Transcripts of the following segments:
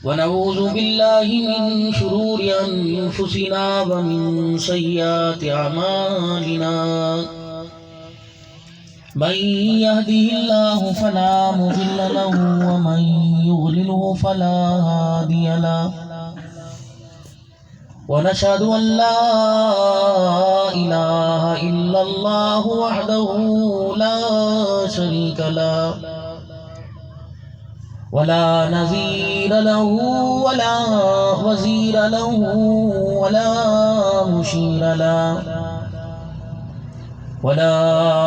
ونعوذ بالله من شرور أنفسنا ومن سيئات أعمالنا من يهده الله فلا مضل له ومن يضلله فلا هادي له ونشهد أن لا إله إلا الله وحده لا شريك له ولا نظير له ولا وزير له ولا مشير له ولا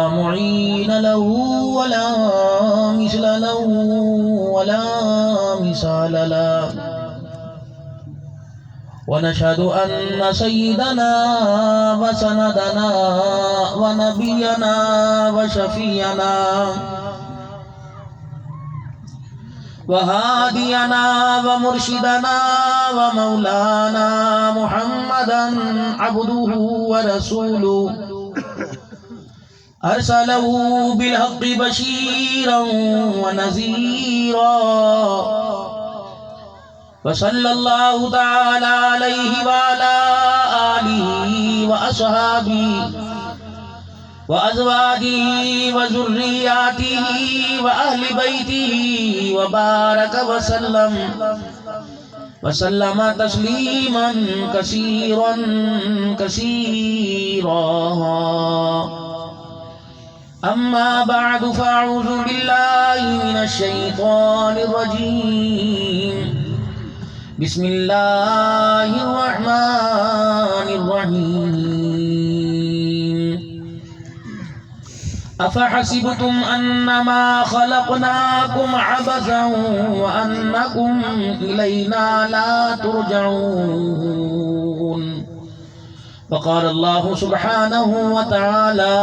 معين له ولا مثل له ولا مثال له ونشهد أن سيدنا وسندنا ونبينا وشفينا وهادينا ومرشدنا ومولانا محمدا عبده ورسوله أرسله بالحق بشيرا ونذيرا وصلى الله تعالى عليه وعلى آله وأصحابه وأزواجه وذرياته وأهل بيته وبارك وسلم تسليما كثيرا أما بعد فأعوذ بالله من الشيطان الرجيم بسم الله الرحمن الرحيم أفحسبتم أنما خلقناكم عبثا وأنكم إلينا لا ترجعون وقال الله سبحانه وتعالى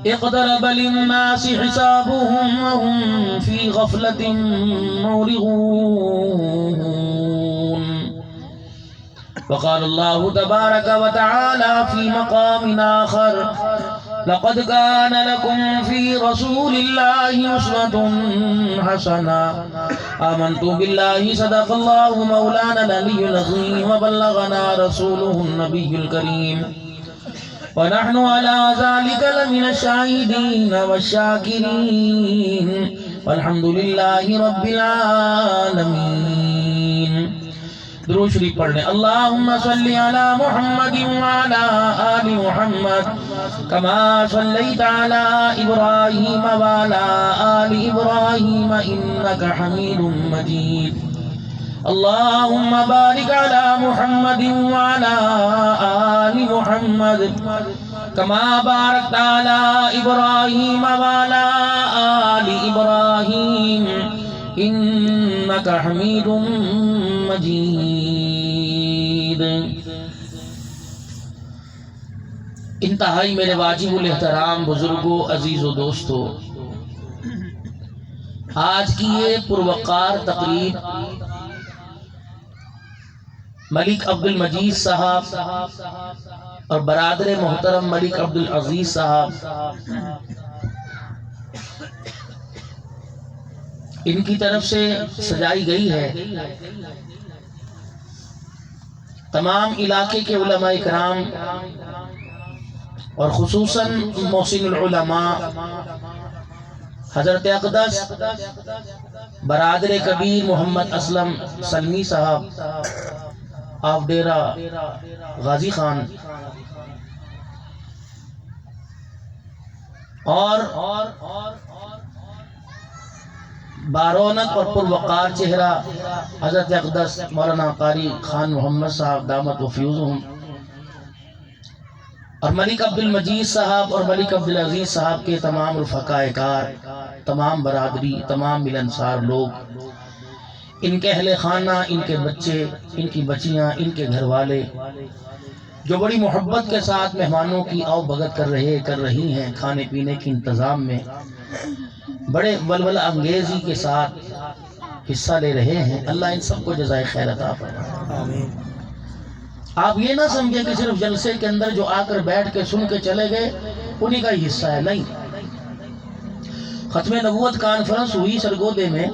اقترب للناس حسابهم وهم في غفلة معرضون وقال الله تبارك وتعالى في مقام آخر لقد كان لكم في رسول الله أسوة حسنة آمنت بالله صدق الله مولانا العلي العظيم وبلغنا رسوله النبي الكريم ونحن على ذلك لمن الشاهدين والشاكرين والحمد لله رب العالمين. درود شریف پڑھ لیں. اللہم صلی علی محمد وعلی آل محمد کما صلیت علی ابراہیم وعلی آل ابراہیم انکا حمید مجید. اللہم بارک علی محمد وعلی آل محمد کما بارکت علی ابراہیم وعلی آل ابراہیم انکا حمید مجید. انتہائی میرے واجب الاحترام بزرگوں، عزیز و دوستو، آج کی یہ پروقار تقریب ملک عبد المجید صاحب اور برادر محترم ملک عبد العزیز صاحب ان کی طرف سے سجائی گئی ہے. تمام علاقے کے علماء اکرام اور خصوصاً محسن العلماء حضرت اقدس برادر کبیر محمد اسلم سلمی صاحب آف ڈیرہ غازی خان اور بارونق اور پروقار چہرہ حضرت اقدس مولانا قاری خان محمد صاحب دامت و فیوزہم اور ملک عبد المجید صاحب اور ملک عبد العزیز صاحب کے تمام رفقاء کار، تمام برادری، تمام ملنسار لوگ، ان کے اہل خانہ، ان کے بچے، ان کی بچیاں، ان کے گھر والے جو بڑی محبت کے ساتھ مہمانوں کی آؤ بھگت کر رہی ہیں، کھانے پینے کے انتظام میں بڑے ولولہ انگیزی کے ساتھ حصہ لے رہے ہیں. اللہ ان سب کو جزائے خیر عطا فرمائے. آپ یہ نہ سمجھیں کہ صرف جلسے کے اندر جو آ کر بیٹھ کے سن کے چلے گئے انہی کا ہی حصہ ہے. نہیں، ختم نبوت کانفرنس ہوئی سرگودے میں،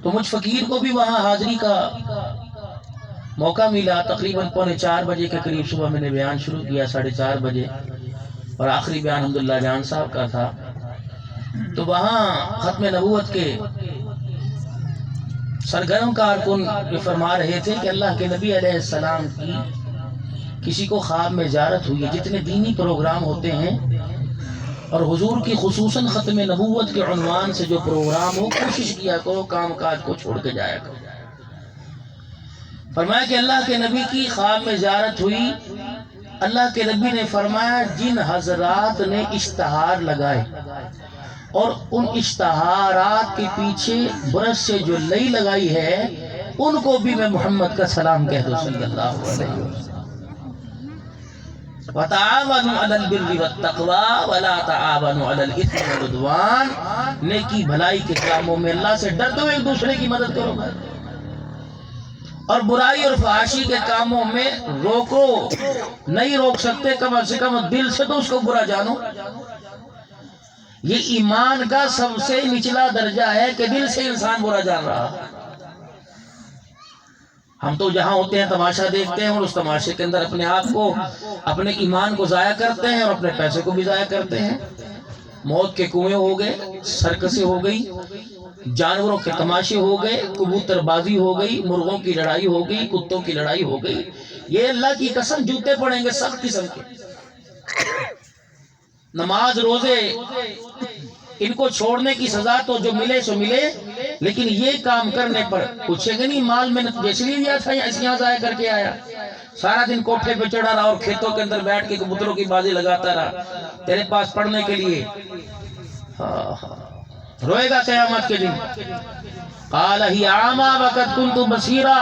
تو مجھ فقیر کو بھی وہاں حاضری کا موقع ملا. تقریباً 3:45 بجے کے قریب صبح میں نے بیان شروع کیا، 4:30 بجے، اور آخری بیان حمداللہ جان صاحب کا تھا. تو وہاں ختم نبوت کے سرگرم کارکن یہ فرما رہے تھے کہ اللہ کے نبی علیہ السلام کی کسی کو خواب میں زیارت ہوئی ہے. جتنے دینی پروگرام ہوتے ہیں اور حضور کی خصوصاً ختم نبوت کے عنوان سے جو پروگرام ہو، کوشش کیا کرو کام کاج کو چھوڑ کے جایا کرو. فرمایا کہ اللہ کے نبی کی خواب میں زیارت ہوئی. اللہ کے نبی نے فرمایا جن حضرات نے اشتہار لگائے اور ان اشتہارات کے پیچھے برس سے جو لئی لگائی ہے، ان کو بھی میں محمد کا سلام کہہ دو صلی اللہ علیہ وسلم. وَتَعَاوَنُوا عَلَى الْبِرِّ وَالتَّقْوَىٰ وَلَا تَعَاوَنُوا عَلَى الْإِثْمِ وَالْعُدْوَانِ. نیکی بھلائی کے کاموں میں اللہ سے ڈر دو، ایک دوسرے کی مدد کرو، اور برائی اور فحاشی کے کاموں میں روکو. نہیں روک سکتے، کم از کم دل سے تو اس کو برا جانو. یہ ایمان کا سب سے نچلا درجہ ہے کہ دل سے انسان برا جان رہا. ہم تو جہاں ہوتے ہیں تماشا دیکھتے ہیں، اور اس تماشے کے اندر اپنے آپ کو، اپنے ایمان کو ضائع کرتے ہیں اور اپنے پیسے کو بھی ضائع کرتے ہیں. موت کے کنویں ہو گئے، سرکسیں ہو گئی، جانوروں کے تماشے ہو گئے، کبوتر بازی ہو گئی، مرغوں کی لڑائی ہو گئی، کتوں کی لڑائی ہو گئی. یہ اللہ کی قسم جوتے پڑیں گے سخت قسم کے. نماز روزے ان کو چھوڑنے کی سزا تو جو ملے سو ملے، لیکن یہ کام کرنے پر پوچھے گا نہیں مال میں نے اس لیے دیا تھا یا اس یہاں ضائع کر کے آیا. سارا دن کوٹھے پہ چڑھا رہا اور کھیتوں کے اندر بیٹھ کے کبوتروں کی بازی لگاتا رہا تیرے پاس پڑھنے کے لیے. روئے گا قیامت کے دن. قال ہی عاما وقت کنت بصیرا.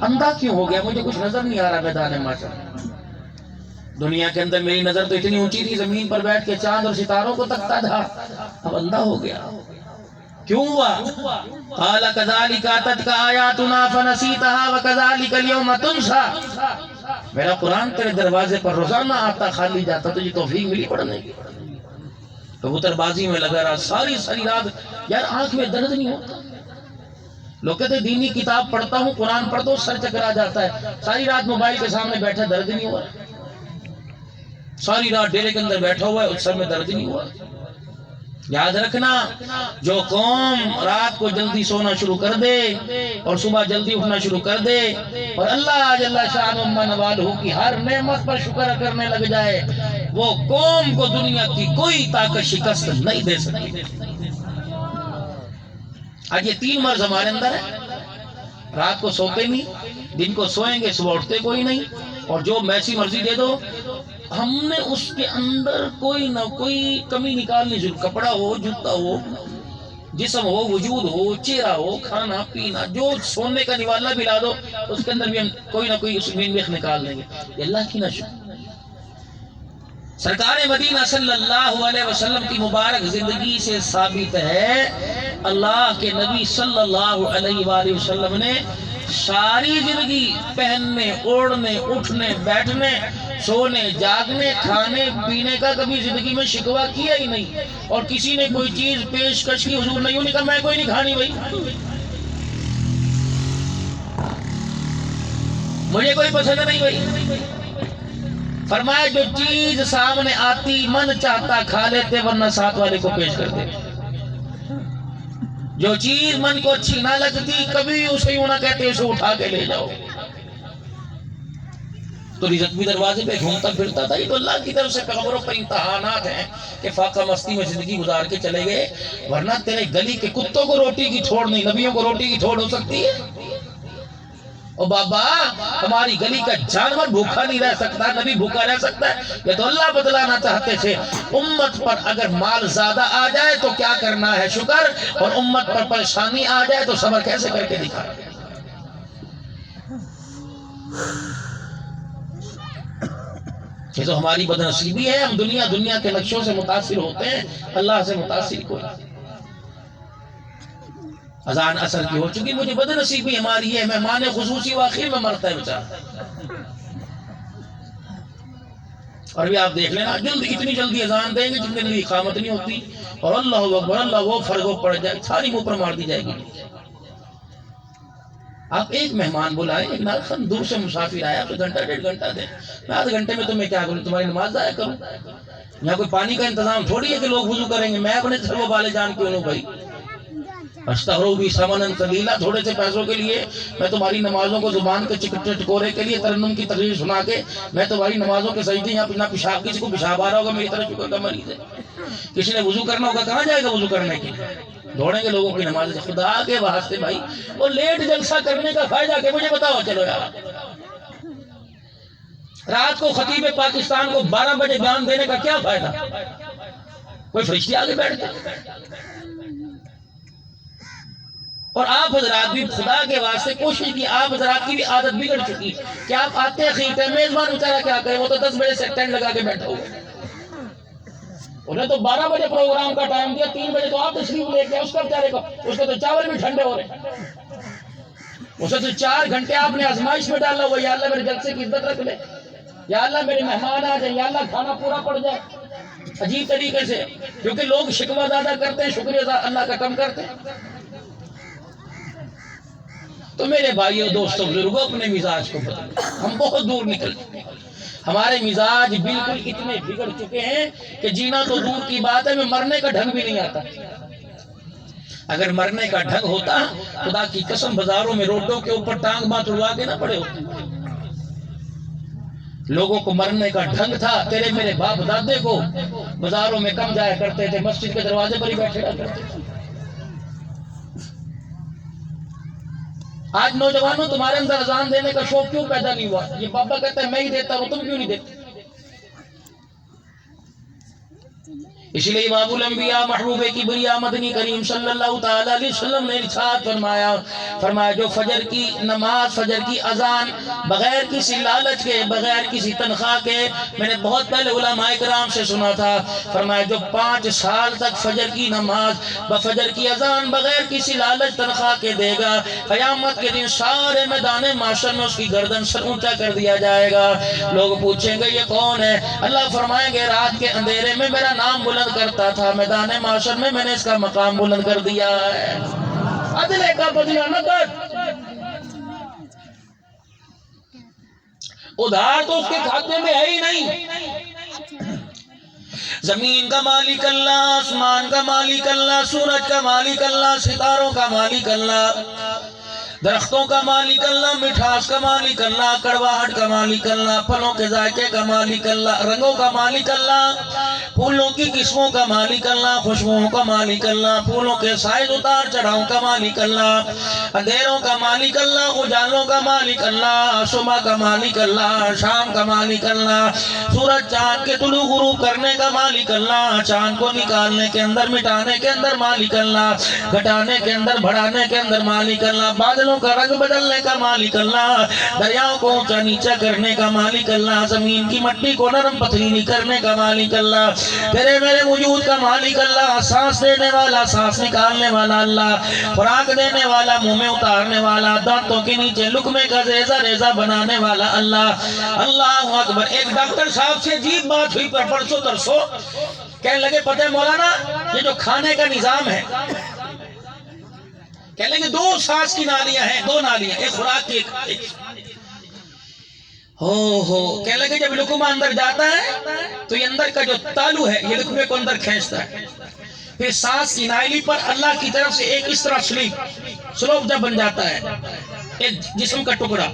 اندھا کیوں ہو گیا؟ مجھے کچھ نظر نہیں آ رہا میدان معاشر. دنیا کے اندر میری نظر تو اتنی اونچی تھی، زمین پر بیٹھ کے چاند اور ستاروں کو تکتا تھا، اب اندھا ہو گیا. کیوں ہوا؟ قال كذلك اتتك آیاتنا فنسیتها وكذلك اليوم تنسى. میرا قرآن تیرے دروازے پر روزانہ آتا خالی جاتا، تجھے توفیق ملی پڑھنے کی. کبوتر بازی میں لگا رہا ساری رات. یار آنکھ میں درد نہیں ہوتا؟ لوگ کہتے دینی کتاب پڑھتا ہوں، قرآن پڑھتا ہوں، سر چکرا جاتا ہے. ساری رات موبائل کے سامنے بیٹھا، درد نہیں ہوا؟ ساری رات ڈیرے کے اندر بیٹھا ہوا ہے، اس سر میں درد نہیں ہوا؟ یاد رکھنا، جو قوم رات کو جلدی سونا شروع کر دے اور صبح جلدی اٹھنا شروع کر دے اور اللہ جل شانہ نوالہ کی ہر نعمت پر شکر کرنے لگ جائے، وہ قوم کو دنیا کی کوئی طاقت شکست نہیں دے سکتی. آج یہ 3 مرض ہمارے اندر ہے. رات کو سوتے نہیں، دن کو سوئیں گے، صبح اٹھتے کوئی نہیں، اور جو میسی مرضی دے دو ہم نے اس کے اندر کوئی نہ کوئی کمی نکالنی ضرور. کپڑا ہو، جوتا ہو، جسم ہو، وجود ہو، چہرہ ہو، کھانا پینا، جو سونے کا نوالا بھی لا دو اس کے اندر بھی ہم کوئی نہ کوئی اس میں نکال دیں گے. یہ اللہ کی نشر. سرکار مدینہ صلی اللہ علیہ وسلم کی مبارک زندگی سے ثابت ہے، اللہ کے نبی صلی اللہ علیہ وآلہ وسلم نے ساری زندگی پہننے، اوڑھنے، اٹھنے، بیٹھنے، سونے، جاگنے، کھانے پینے کا کبھی زندگی میں شکوہ کیا ہی نہیں. اور کسی نے کوئی چیز پیشکش کی، حضور نہیں کہا میں کوئی نہیں کھانی بھائی، مجھے کوئی پسند نہیں بھائی. فرمایا جو چیز سامنے آتی من چاہتا کھا لیتے، ورنہ ساتھ والے کو پیش کر دے. جو چیز من کو اچھی نہ لگتی کبھی اسے یوں نہ کہتے اسے اٹھا کے لے جاؤ. تو رزق بھی دروازے پہ گھومتا پھرتا تھا. یہ تو اللہ کی طرف سے پیغمبروں پر امتحانات ہیں کہ فاقہ مستی میں زندگی گزار کے چلے گئے، ورنہ تیرے گلی کے کتوں کو روٹی کی تھوڑ نہیں، نبیوں کو روٹی کی تھوڑ ہو سکتی ہے؟ او بابا، ہماری گلی کا جانور بھوکا نہیں رہ سکتا، نبی بھوکا رہ سکتا ہے؟ یہ تو اللہ بدلانا چاہتے تھے. امت پر اگر مال زیادہ آ جائے تو کیا کرنا ہے؟ شکر. اور امت پر پریشانی آ جائے تو صبر کیسے کر کے دکھا. یہ تو ہماری بدنصیبی ہے. ہم دنیا کے نقشوں سے متاثر ہوتے ہیں، اللہ سے متاثر کوئی. اذان اثر کی ہو چکی، مجھے بدنصیبی ہماری ہے، مہمان خصوصی واقعی میں مرتا ہے بیچارہ. اور بھی آپ دیکھ لینا، اتنی جلدی اذان دیں گے جتنے بھی اقامت نہیں ہوتی، اور اللہ اکبر اللہ وہ فرغ پڑ جائے، ساری منہ پر مار دی جائے گی. آپ ایک مہمان بلائیں، ایک ناخن دور سے مسافر آیا تو گھنٹہ 1.5 گھنٹہ دیں، میں آدھے گھنٹے میں تمہیں کیا کروں، تمہاری نماز ضائع کروں؟ یہاں کوئی پانی کا انتظام تھوڑی ہے کہ لوگ وضو کریں گے، میں اپنے سر و بالے جان کیوں لوں بھائی؟ استغفروا بی ثمنا قلیلا، تھوڑے سے پیسوں کے لیے میں تمہاری نمازوں کو زبان کے چٹکورے کے لیے ترنم کی تقریر سنا کے میں تمہاری نمازوں کے سجدے یا نہ پیشاب، کسی کو پیشاب آ رہا ہوگا میری طرح شکر کا مریض ہے، کسی نے وضو کرنا ہوگا کہاں جائے گا وضو کرنے کے لیے؟ دوڑیں گے لوگوں کی نماز. خدا کے واسطے بھائی وہ لیٹ جلسہ کرنے کا فائدہ کہ مجھے بتاؤ. چلو یار رات کو خطیب پاکستان کو 12 بجے بیان دینے کا کیا فائدہ؟ کوئی فرشتے آگے بیٹھتے. اور آپ حضرات بھی خدا کے واسطے کوشش کی، آپ حضرات کی بھی عادت بگڑ چکی کہ آپ آتے خریدتے میزبان بیچارہ کیا کرے، وہ تو 10 بجے سے ٹینٹ لگا کے بیٹھا ہوا. انہیں تو 12 بجے پروگرام کا ٹائم دیا، 3 بجے تو آپ تشریف لے کے اس کا بیچارے کو، اس کے تو چاول بھی ٹھنڈے ہو رہے ہیں. اسے تو 4 گھنٹے آپ نے آزمائش میں ڈالا ہوا، یا اللہ میرے جلسے کی عزت رکھ لے، یا اللہ میرے مہمان آ جائیں، یا اللہ کھانا پورا پڑ جائے. عجیب طریقے سے، کیونکہ لوگ شکوہ زیادہ کرتے ہیں، شکریہ اللہ کا کم کرتے ہیں. تو میرے بھائیوں دوستوں بزرگوں اپنے مزاج کو بدلیں. ہم بہت دور نکل چکے ہیں، ہمارے مزاج بالکل اتنے بگڑ چکے ہیں کہ جینا تو دور کی بات ہے، میں مرنے کا ڈھنگ بھی نہیں آتا. اگر مرنے کا ڈھنگ ہوتا خدا کی قسم بازاروں میں روڈوں کے اوپر ٹانگ بات اڑوا کے نہ پڑے ہوتے. لوگوں کو مرنے کا ڈھنگ تھا. تیرے میرے باپ دادے کو بازاروں میں کم جایا کرتے تھے، مسجد کے دروازے پر ہی بیٹھے رہا کرتے تھے. آج نوجوانوں تمہارے اندر اذان دینے کا شوق کیوں پیدا نہیں ہوا؟ یہ پاپا کہتا ہے میں ہی دیتا ہوں، تم کیوں نہیں دیتے؟ اس لیے امام الانبیاء محبوب کبریا مدنی کریم صلی اللہ تعالی علیہ وسلم نے ارشاد فرمایا جو فجر کی نماز، فجر کی اذان بغیر کسی لالچ کے، بغیر کسی تنخواہ کے، میں نے بہت پہلے علماء کرام سے سنا تھا، فرمایا جو 5 سال تک فجر کی نماز بفجر کی اذان بغیر کسی لالچ تنخواہ کے دے گا، قیامت کے دن سارے میدان معاشر میں اس کی گردن سر اونچا کر دیا جائے گا. لوگ پوچھیں گے یہ کون ہے؟ اللہ فرمائیں گے رات کے اندھیرے میں میرا نام بلند کرتا تھا، میدان معاشر میں میں نے اس کا مقام بلند کر دیا ہے. عدلے کا بدلہ نہ کر، ادھار تو اس کے کھاتے میں ہے ہی نہیں. زمین کا مالک اللہ، آسمان کا مالک اللہ، سورج کا مالک اللہ، ستاروں کا مالک اللہ، درختوں کا مالک اللہ، مٹھاس کا مالک اللہ، کڑواہٹ کا مالک اللہ، پھلوں کے ذائقے کا مالک اللہ، رنگوں کا مالک اللہ، پھولوں کی قسموں کا مالک اللہ، خوشبوؤں کا مالک اللہ، پھولوں کے سائز اتار چڑھاؤ کا مالک اللہ، اندھیروں کا مالک اللہ، اجالوں کا مالک اللہ، صبح کا مالک اللہ، شام کا مالک اللہ، سورج چاند کے طلوع غروب کرنے کا مالک اللہ، چاند کو نکالنے کے اندر مٹانے کے اندر مالک اللہ، گھٹانے کے اندر بڑھانے کے اندر مالک اللہ، بادلوں کا رنگ بدلنے کا مالک اللہ، دریاؤں کو اونچا نیچا کرنے کا مالک اللہ، زمین کی مٹی کو نرم پتھریلی کرنے کا مالک اللہ، تیرے میرے وجود کا مالک اللہ، سانس دینے والا، سانس نکالنے والا اللہ، خوراک دینے والا، منہ میں اتارنے والا، دانتوں کے نیچے لقمے کا ریزہ ریزہ بنانے والا اللہ. اللہ اکبر. ایک ڈاکٹر صاحب سے عجیب بات ہوئی پر پرسوں ترسوں، کہنے لگے پتہ ہے مولانا یہ جو کھانے کا نظام ہے، کہنے لگے 2 سانس کی نالیاں ہیں، 2 نالیاں، ایک خوراک کی ایک کہنے لگے جب لقمہ اندر جاتا ہے تو یہ اندر کا جو تالو ہے یہ لقمے کو اندر کھینچتا ہے، پھر سانس کی نالی پر اللہ کی طرف سے ایک اس طرح سلوپ جب بن جاتا ہے، ایک جسم کا ٹکڑا،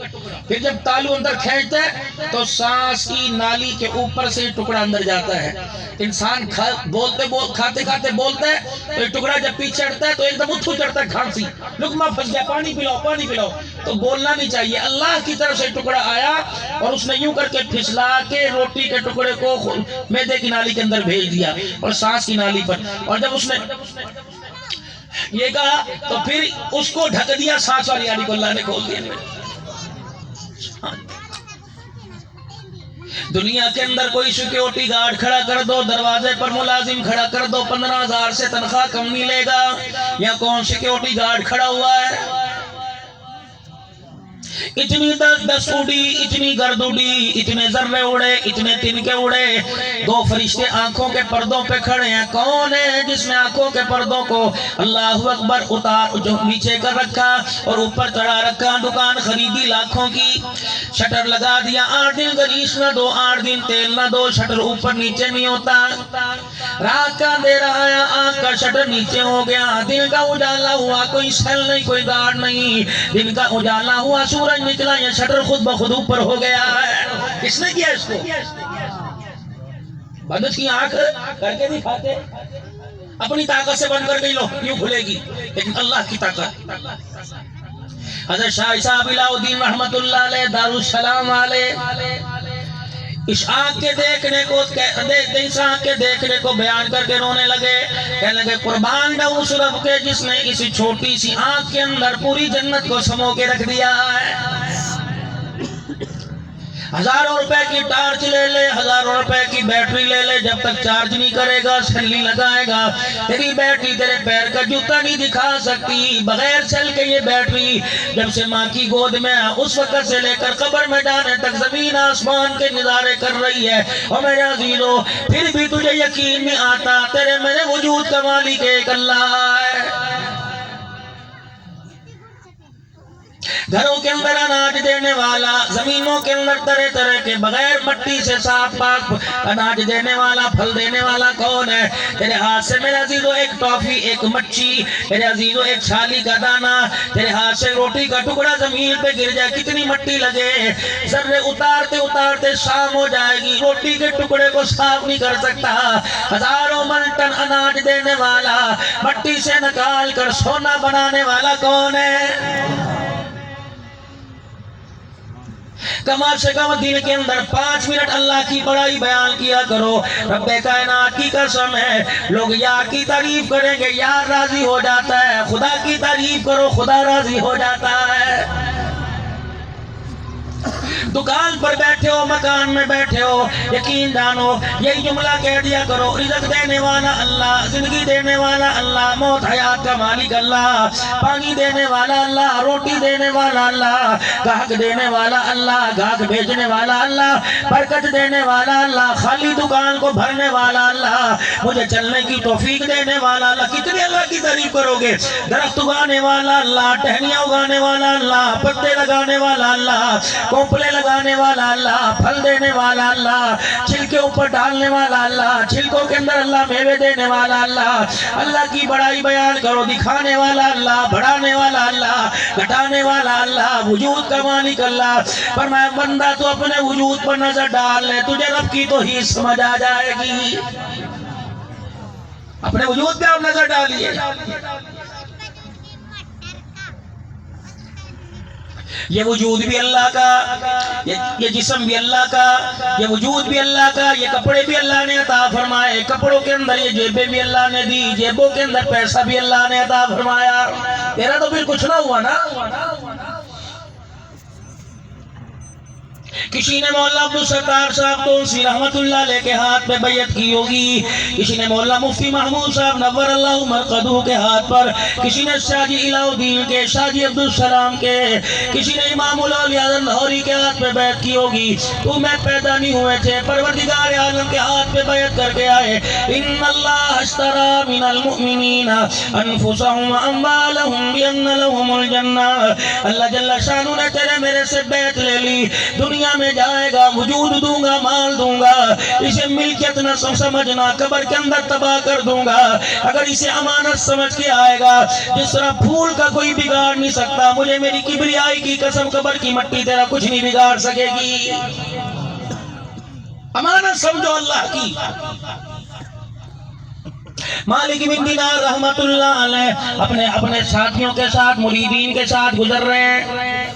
پھر جب تالو اندر کھینچتا ہے تو سانس کی نالی کے اوپر سے ٹکڑا اندر جاتا ہے. انسان کھاتے کھاتے بولتا ہے تو یہ ٹکڑا جب پیچھے چڑھتا ہے تو ایک دم اتھو چڑھتا ہے کھانسی، لقمہ پھنس گیا، پانی پلاؤ پانی پلاؤ، تو بولنا نہیں چاہیے. اللہ کی طرف سے ٹکڑا آیا اور اس نے یوں کر کے پھسلا کے روٹی کے ٹکڑے کو معدے کی نالی کے اندر بھیج دیا اور سانس کی نالی پر، اور جب اس نے یہ کہا تو پھر اس کو ڈھک دیا، سانس والی نالی کو اللہ نے کھول دیا. دنیا کے اندر کوئی سیکیورٹی گارڈ کھڑا کر دو، دروازے پر ملازم کھڑا کر دو، 15,000 سے تنخواہ کم نہیں لے گا. یا کون سیکیورٹی گارڈ کھڑا ہوا ہے؟ اتنی دس اڑی، اتنی گرد اڑی، اتنے ذرے اڑے، اتنے تنکے اڑے. دو فرشتے آنکھوں کے پردوں پہ کھڑے ہیں. کون ہے جس نے آنکھوں کے پردوں کو اللہ اکبر اتار جو نیچے کر رکھا اور اوپر چڑھا رکھا؟ دکان خریدی لاکھوں کی، شٹر لگا دیا. 8 دن گریس نہ دو، 8 دن تیل نہ دو، شٹر اوپر نیچے نہیں ہوتا. رات کا اندھیرا آیا، آنکھ کا شٹر نیچے ہو گیا. دن کا اجالا ہوا، کوئی سیل نہیں، کوئی گارڈ نہیں. دن کا اجالا ہوا، سورج نکلا، یہ شٹر خود بخود اوپر ہو گیا ہے. کس نے کیا اس کو؟ بند کی آنکھ کر کے دکھاتے. اپنی طاقت سے بند کر گئی، لو یوں کھلے گی، لیکن اللہ کی طاقت. حضرت شاہ صاحب علاء الدین رحمت اللہ علیہ دارالسلام علیہ اس آنکھ کے دیکھنے کو اس آنکھ کے دیکھنے کو بیان کر کے رونے لگے. کہنے لگے قربان جاؤں اس رب کے جس نے اس چھوٹی سی آنکھ کے اندر پوری جنت کو سمو کے رکھ دیا ہے. ہزاروں روپے کی ٹارچ لے لے، ہزاروں روپے کی بیٹری لے لے، جب تک چارج نہیں کرے گا، سیل نہیں لگائے گا، تیری بیٹری تیرے پیر کا جوتا نہیں دکھا سکتی. بغیر سیل کے یہ بیٹری جب سے ماں کی گود میں اس وقت سے لے کر قبر میں جانے تک زمین آسمان کے نظارے کر رہی ہے. اور میرے عزیزو پھر بھی تجھے یقین نہیں آتا تیرے میرے وجود کا مالک ایک اللہ ہے. گھروں کے اندر اناج دینے والا، زمینوں کے اندر طرح طرح کے بغیر مٹی سے صاف پاک اناج دینے والا، پھل دینے والا کون ہے؟ تیرے ہاتھ سے میرے عزیزو ایک ٹافی، ایک مچھی، میرے عزیزو ایک چھالی کا دانہ، تیرے ہاتھ سے روٹی کا ٹکڑا زمین پہ گر جائے، کتنی مٹی لگے، ذرے اتارتے اتارتے شام ہو جائے گی، روٹی کے ٹکڑے کو صاف نہیں کر سکتا. ہزاروں من ٹن اناج دینے والا، مٹی سے نکال کر سونا بنانے والا کون ہے؟ کم سے کم دن کے اندر 5 منٹ اللہ کی بڑائی بیان کیا کرو. رب کائنات کی قسم ہے لوگ یار کی تعریف کریں گے، یار راضی ہو جاتا ہے. خدا کی تعریف کرو، خدا راضی ہو جاتا ہے. دکان پر بیٹھے ہو، مکان میں بیٹھے ہو، یقین جانو یہی جملہ کہہ دیا کرو: رزق دینے والا اللہ، زندگی دینے والا اللہ، موت حیات کا مالک اللہ، پانی دینے والا اللہ، روٹی دینے والا اللہ، گاہک دینے والا اللہ، گاہک بھیجنے والا اللہ، برکت دینے والا اللہ، خالی دکان کو بھرنے والا اللہ، مجھے چلنے کی توفیق دینے والا اللہ. کتنے اللہ کی تعریف کرو گے؟ درخت اگانے والا اللہ، ٹہنیاں اگانے والا اللہ، پتے لگانے والا اللہ، کوپلے لگانے والا اللہ، پھل دینے والا اللہ، چھلکے اوپر ڈالنے والا اللہ، چھلکوں کے اندر اللہ میوے دینے والا اللہ. اللہ کی بڑائی بیان کرو، دکھانے والا اللہ، بڑھانے والا اللہ، گھٹانے والا اللہ، وجود کا مالک اللہ. فرمایا بندہ تو اپنے وجود پر نظر ڈال لے، تجھے رب کی تو ہی سمجھ آ جائے گی. اپنے وجود پہ آپ نظر ڈالیے. یہ وجود بھی اللہ کا، یہ جسم بھی اللہ کا، یہ وجود بھی اللہ کا، یہ کپڑے بھی اللہ نے عطا فرمائے، کپڑوں کے اندر یہ جیبیں بھی اللہ نے دی، جیبوں کے اندر پیسہ بھی اللہ نے عطا فرمایا. تیرا تو پھر کچھ نہ ہوا نا. کسی نے مولا عبدالستار صاحب تونسی رحمت اللہ علیہ کے ہاتھ پہ بیعت کی ہوگی، کسی نے مولا مفتی محمود صاحب نور اللہ مرقدہ کے ہاتھ پر، کسی نے شاہ جی علاء الدین کے، شاہ جی عبدالسلام کے، کسی نے امام الاولیاء لاہوری کے ہاتھ پہ بیعت کی ہوگی. تو میں پیدا نہیں ہوئے تھے، پروردگار عالم کے ہاتھ پہ بیعت کر کے آئے. ان اللہ اشترى من المؤمنین انفسهم واموالهم بان لهم الجنہ. اللہ جل شانہ نے تیرے میرے سے بیعت لے لی، دنیا میں جائے گا، وجود دوں گا، مال دوں گا، اسے ملکیت نہ سمجھنا، قبر کے اندر تباہ کر دوں گا. اگر اسے امانت سمجھ کے آئے گا، جس طرح پھول کا کوئی بگاڑ نہیں سکتا، مجھے میری کبریائی کی قسم قبر کی مٹی تیرا کچھ نہیں بگاڑ سکے گی. امانت سمجھو اللہ کی. مالک بن دینار رحمت اللہ علیہ اپنے ساتھیوں کے ساتھ، مریدین کے ساتھ گزر رہے ہیں.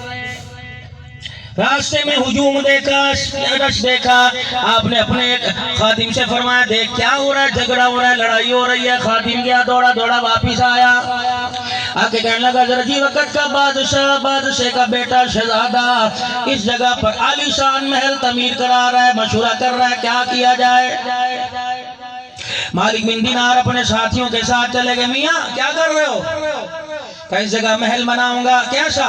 راستے میں ہجوم دیکھا، رش دیکھا. آپ نے اپنے خادم سے فرمایا دیکھ کیا ہو رہا ہے، جھگڑا ہو رہا ہے، لڑائی ہو رہی ہے. خادم گیا، دوڑا دوڑا واپس آیا، آکے کہنے لگا ذرا وقت کا بادشاہ کا بیٹا شہزادہ اس جگہ پر عالی شان محل تعمیر کرا رہا ہے، مشورہ کر رہا ہے کیا کیا جائے. مالک بن دینار اپنے ساتھیوں کے ساتھ چلے گئے. میاں کیا کر رہے ہو؟ کہ اس جگہ محل بناؤں گا. کیسا؟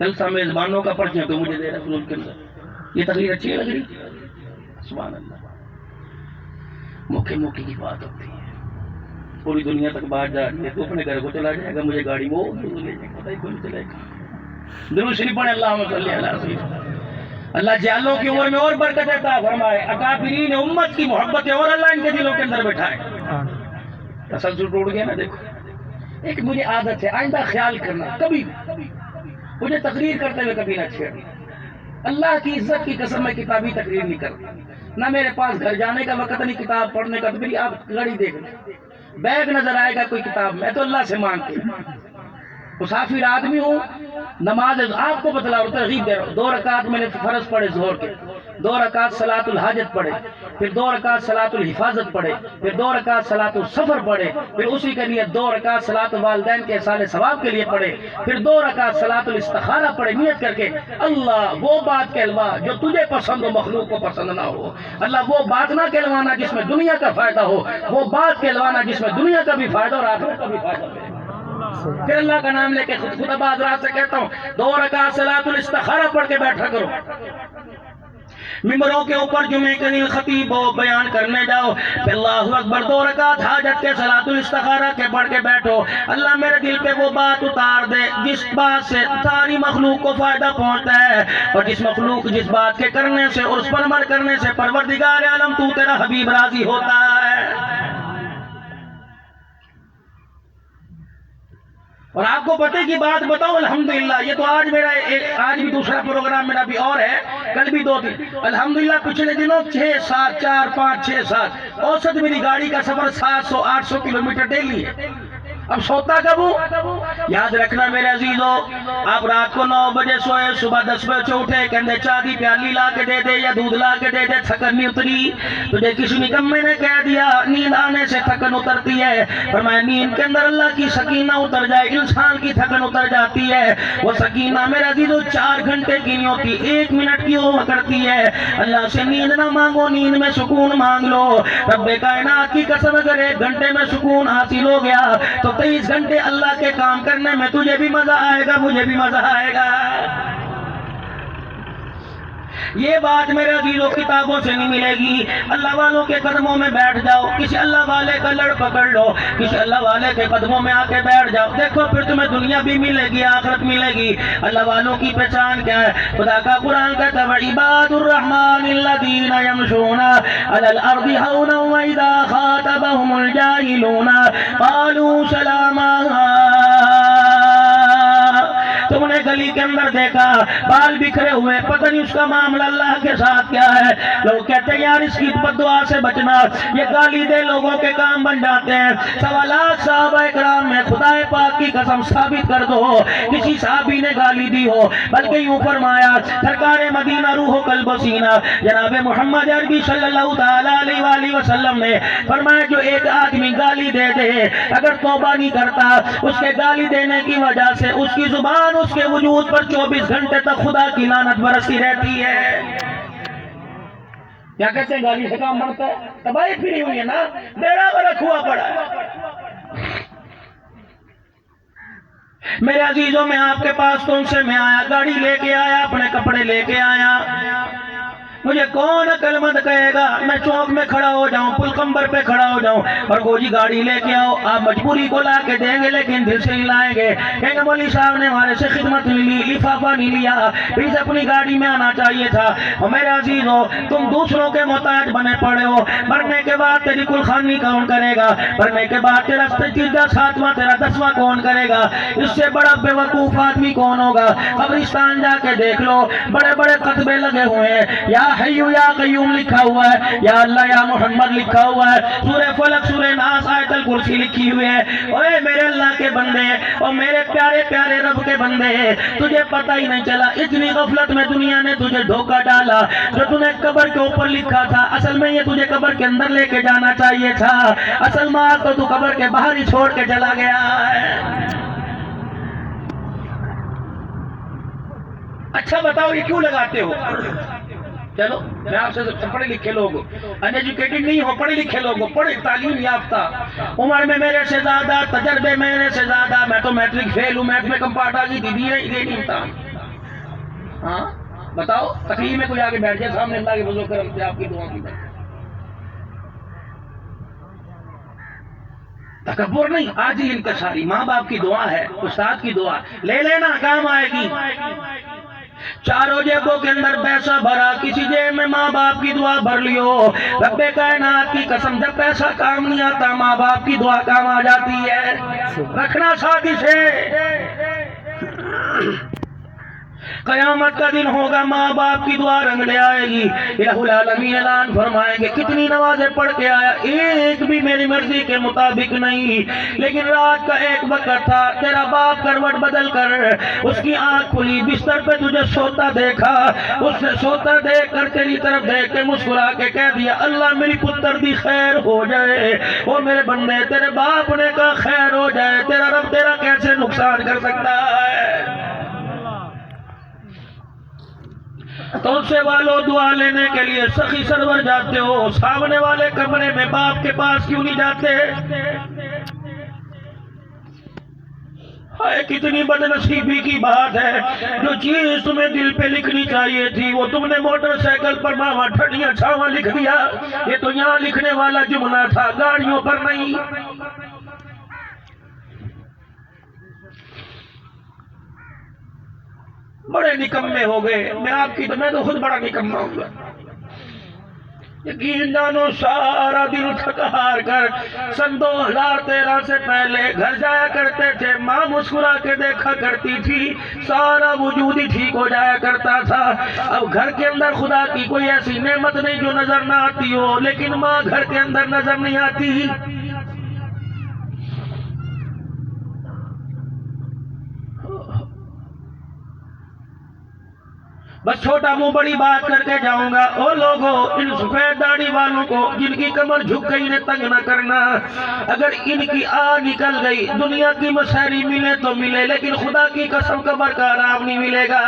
جلسہ میزبانوں کا پرچہ تو مجھے دے رہا حضور کے اندر، یہ تقریر اچھی لگ رہی؟ سبحان اللہ، موقع موقع کی بات ہوتی ہے، پوری دنیا تک بات جا رہی ہے، تو اپنے گھر کو چلا جائے گا، مجھے گاڑی وہ لے جائے گا، پتہ ہی کون چلے گا۔ درود شریف پڑھیں، اللہم صلی علی سیدنا۔ اللہ جعلوں کی عمر میں اور برکت عطا فرمائے، اکابرین امت کی محبت اور اللہ ان کے دلوں کے اندر بٹھائے۔ تسلسل ٹوٹ گیا نا؟ دیکھو ایک مجھے عادت ہے، آئندہ خیال کرنا، کبھی مجھے تقریر کرتے ہوئے کبھی نہ چھیڑنا۔ اللہ کی عزت کی قسم میں کتابی تقریر نہیں کرتا، نہ میرے پاس گھر جانے کا وقت نہیں کتاب پڑھنے کا، تو میری آپ گھڑی دیکھ لیں، بیگ نظر آئے گا کوئی کتاب، میں تو اللہ سے مانگتی ہوں، مسافر آدمی ہوں، نماز آپ کو بتلاؤ، ترغیب دے رہا ہوں، 2 رکعت میں نے فرض پڑھے ظہر کے، 2 رکعت صلاۃ الحاجت پڑھے، پھر 2 رکعت صلاۃ الحفاظت پڑھے، پھر 2 رکعت صلاۃ السفر پڑھے، پھر اسی کے لیے 2 رکعت صلاۃ والدین کے احصال ثواب کے لیے پڑھے، پھر 2 رکعت صلاۃ الاستخارہ پڑھے، نیت کر کے اللہ وہ بات کہلوا جو تجھے پسند ہو مخلوق کو پسند نہ ہو، اللہ وہ بات نہ کہلوانا جس میں دنیا کا فائدہ ہو، وہ بات کہلوانا جس میں دنیا کا بھی فائدہ اور آخرت کا بھی فائدہ ہو۔ پھر اللہ کا نام لے کے خطبہ حضرات سے کہتا ہوں 2 رکعت صلاۃ الاستخارہ پڑھ کے بیٹھا کرو، ممبروں کے اوپر جمعے کے دن خطیب ہو بیان کرنے جاؤ، پھر اللہ اکبر 2 رکعت حاجت کے صلاۃ الاستخارہ کے پڑھ کے بیٹھو، اللہ میرے دل پہ وہ بات اتار دے جس بات سے ساری مخلوق کو فائدہ پہنچتا ہے، اور جس بات کے کرنے سے اور اس پر عمل کرنے سے پروردگار عالم تو تیرا حبیب راضی ہوتا ہے۔ اور آپ کو پتہ کی بات بتاؤ، الحمدللہ یہ تو آج بھی دوسرا پروگرام میرا بھی اور ہے، کل بھی 2-3، الحمدللہ پچھلے دنوں 6-7 4 5 6 7 اوسط میری گاڑی کا سفر 700-800 کلومیٹر ڈیلی ہے۔ اب سوتا کب ہوں؟ یاد رکھنا میرے عزیزو، آپ رات کو 9 بجے سوئے، صبح 10 بجے اٹھے، کہندے چائے دی پیالی لا کے دے دے یا دودھ لا کے دے دے، تھکن نہیں اتری، تجھے کسی نکمے نے کہہ دیا نیند آنے سے تھکن اترتی ہے، فرمایا نیند کے اندر اللہ کی سکینہ اتر جائے انسان کی تھکن اتر جاتی ہے، وہ سکینہ میرے عزیزو 4 گھنٹے کی نہیں ہوتی، 1 منٹ کی ہوا کرتی ہے۔ اللہ سے نیند نہ مانگو، نیند میں سکون مانگ لو، رب کائنات کی قسم اگر 1 گھنٹے میں سکون حاصل ہو گیا تو 23 گھنٹے اللہ کے کام کرنے میں تجھے بھی مزہ آئے گا، مجھے بھی مزہ آئے گا۔ یہ بات میرے عزیزوں کتابوں سے نہیں ملے گی، اللہ والوں کے قدموں میں بیٹھ جاؤ، کسی اللہ والے کا لڑ پکڑ لو، کسی اللہ والے کے قدموں میں آ کے بیٹھ جاؤ، دیکھو پھر تمہیں دنیا بھی ملے گی، آخرت ملے گی۔ اللہ والوں کی پہچان کیا ہے؟ خدا کا قرآن کہتا ہے وَعِبَادُ الرَّحْمَنِ الَّذِينَ يَمْشُونَ عَلَى الْأَرْضِ هَوْنًا وَإِذَا خَاطَبَهُمُ الْجَاهِلُونَ قَالُوا سَلَامًا۔ تم نے گلی کے اندر دیکھا بال بکھرے ہوئے، پتہ نہیں اس کا معاملہ اللہ کے ساتھ کیا ہے، لوگ کہتے ہیں یار اس کی بددعا سے بچنا، یہ گالی دے لوگوں کے کام بن جاتے ہیں۔ سوالات صحابہ اکرام میں خدا پاک کی قسم ثابت کر دو کسی صحابی نے گالی دی ہو، بلکہ یوں فرمایا سرکار مدینہ روح و قلب و سینہ جناب محمد عربی صلی اللہ تعالی علیہ وآلہ وسلم نے فرمایا جو ایک آدمی گالی دے دے اگر توبہ نہیں کرتا، اس کے گالی دینے کی وجہ سے اس کی زبان اس کے وجود پر 24 گھنٹے تک خدا کی لعنت برستی رہتی ہے۔ کیا کہتے ہیں گالی سے کام بڑھتا ہے؟ تباہی پھری ہوئی ہے نا، بیڑا غرق ہوا پڑا ہے۔ میرے عزیزوں میں آپ کے پاس تم سے میں آیا، گاڑی لے کے آیا، اپنے کپڑے لے کے آیا، مجھے کون عقل مند کہے گا میں چوک میں کھڑا ہو جاؤں، پل کمبر پہ کھڑا ہو جاؤں اور کو جی گاڑی لے کے آؤ، آپ مجبوری کو لا کے دیں گے لیکن دل سے ہی لائیں گے، کہیں گے مولوی صاحب نے ہمارے سے خدمت نہیں لی، لفافہ نہیں لیا، پلیز اپنی گاڑی میں آنا چاہیے تھا۔ اور میرے عزیزو تم دوسروں کے محتاج بنے پڑے ہو، مرنے کے بعد تیری کل خانی کون کرے گا، مرنے کے بعد تیرا 7واں تیرا 10واں کون کرے گا، اس سے بڑا بے وقوف آدمی کون ہوگا؟ قبرستان جا کے دیکھ لو، بڑے بڑے خطبے لگے ہوئے ہیں، یا حیو یا قیوم لکھا ہوا ہے، یا اللہ یا محمد لکھا ہوا ہے، سورہ فلق سورہ ناس آیت الکرسی لکھی ہوئی ہے۔ اوے میرے اللہ کے بندے اور میرے پیارے پیارے رب کے بندے، تجھے پتہ ہی نہیں چلا اتنی غفلت میں دنیا نے تجھے دھوکہ ڈالا، جو تُو نے قبر کے اوپر لکھا تھا اصل میں یہ تجھے قبر کے اندر لے کے جانا چاہیے تھا، اصل مال تو تو قبر کے باہر ہی چھوڑ کے چلا گیا ہے۔ اچھا بتاؤ یہ کیوں لگاتے ہو؟ چلو میں آپ سے پڑھے لکھے لوگ ان ایجوکیٹڈ نہیں ہو، پڑھے لکھے لوگ پڑھے تعلیم یافتہ، عمر میں میرے سے زیادہ، تجربے میرے سے زیادہ، میں تو میٹرک فیل ہوں، میٹرک میں کم پاٹ آ گئی تھی، دی نہیں امتحان، ہاں بتاؤ، تقریر میں کوئی آگے بیٹھ جائے سامنے اللہ کے فضل و کرم سے آپ کی دعا کی بیٹھے، تکبر نہیں، آج ہی انکساری، ماں باپ کی دعا ہے، استاد کی دعا لے لینا، کام آئے گی۔ چاروں جیبوں کے اندر پیسہ بھرا، کسی جیب میں ماں باپ کی دعا بھر لیو، رب کائنات کی قسم جب پیسہ کام نہیں آتا ماں باپ کی دعا کام آ جاتی ہے، رکھنا ساتھ سے۔ قیامت کا دن ہوگا، ماں باپ کی دعا رنگ لے آئے گی، الہ العالمین اعلان فرمائیں گے کتنی نمازیں پڑھ کے آیا، ایک بھی میری مرضی کے مطابق نہیں، لیکن رات کا ایک وقت تھا، تیرا باپ کروٹ بدل کر اس کی آنکھ کھلی، بستر پہ تجھے سوتا دیکھا، اس نے سوتا دیکھ کر تیری طرف دیکھ کے مسکرا کے کہہ دیا اللہ میری پتر دی خیر ہو جائے، وہ میرے بندے تیرے باپ نے کہا خیر ہو جائے، تیرا رب تیرا کیسے نقصان کر سکتا ہے؟ توسے والوں دعا لینے کے لیے سخی سرور جاتے ہو، سامنے والے کمرے میں باپ کے پاس کیوں نہیں جاتے؟ ہائے کتنی بدنصیبی کی بات ہے، جو چیز تمہیں دل پہ لکھنی چاہیے تھی وہ تم نے موٹر سائیکل پر ماما ٹھڈیاں چھاواں لکھ دیا، یہ تو یہاں لکھنے والا جملہ تھا، گاڑیوں پر نہیں۔ بڑے نکمے ہو گئے، میں تو خود بڑا نکمہ ہوں گا، یقین جانو سارا دن تھک ہار کر سن 2013 سے پہلے گھر جایا کرتے تھے، ماں مسکرا کے دیکھا کرتی تھی، سارا وجود ہی ٹھیک ہو جایا کرتا تھا۔ اب گھر کے اندر خدا کی کوئی ایسی نعمت نہیں جو نظر نہ آتی ہو، لیکن ماں گھر کے اندر نظر نہیں آتی۔ بس چھوٹا منہ بڑی بات کر کے جاؤں گا، او لوگو ان سفید داڑھی والوں کو جن کی کمر جھک گئی انہیں تنگ نہ کرنا، اگر ان کی آہ نکل گئی دنیا کی مسحری ملے تو ملے، لیکن خدا کی قسم قبر کا آرام نہیں ملے گا۔